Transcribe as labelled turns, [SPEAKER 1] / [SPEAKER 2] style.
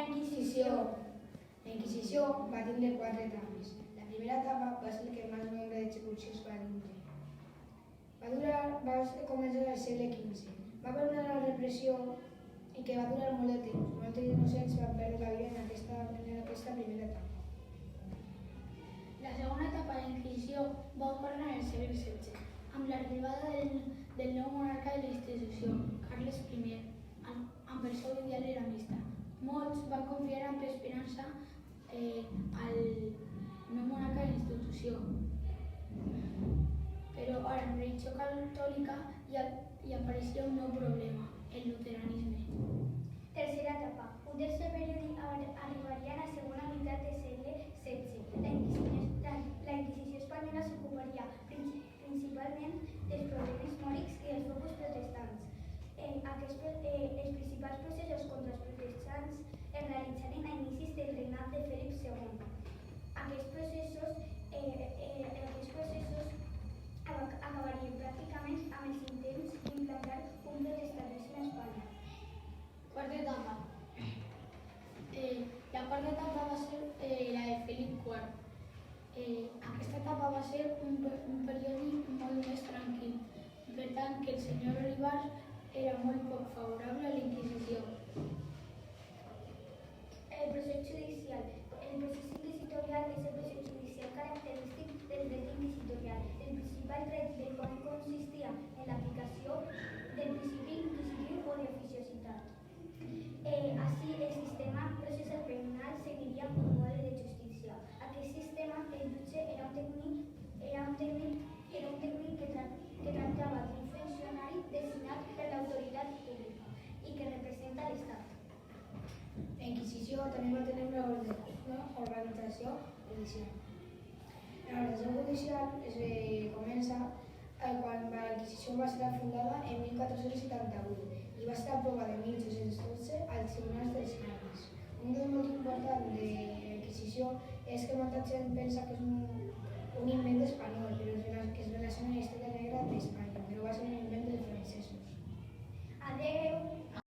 [SPEAKER 1] La Inquisició va tindre 4 etapes. La primera etapa va ser el que més nombre d'execucions va tindre. Va començar al segle XV. Va haver una gran repressió i que va durar molt de temps. Molts innocents van perdre la vida en aquesta primera etapa.
[SPEAKER 2] La segona etapa de la Inquisició va ocórrer en el segle XVI, amb l'arribada del nou monarca de la institució, Carles I, amb el seu ideal eramista. Molts van confiar amb esperança al nou monarca de la institució, però a la religió catòlica hi apareixia un nou problema, el luteranisme.
[SPEAKER 3] Tercera etapa. Un tercer període arribaria a la segona meitat del segle XVI. La Inquisició espanyola s'ocuparia principalment dels problemes mòrics i dels focus protestants. Els principals processos contra els protestants es realitzaren a inicis del regnat de Felip II. Aquests processos acabarien pràcticament amb els intents d'implantar un protestantisme a Espanya.
[SPEAKER 2] Quarta etapa. La quarta etapa va ser la de Felip IV. Aquesta etapa va ser un període molt més tranquil, per tant que el senyor Olivar era molt poc favorable a la Inquisició.
[SPEAKER 3] El procés inquisitorial és el procés judicial característic del dret inquisitorial. El principal tret del qual consistia en l'aplicació del principi inquisitiu o d'oficiositat. Així, el sistema processal penal seguiria un model de justícia. Aquest sistema, el jutge era un tècnic que tractava d'un funcionari designat per l'autoritat pública i que representa l'Estat.
[SPEAKER 1] La Inquisició també va tenir una organització judicial. L'organització judicial es comença quan la Inquisició va ser fundada en 1478 i va ser aprovada en 1812 als tribunals dels Armes. Un dels molt important de la Inquisició és que molta gent pensa que és un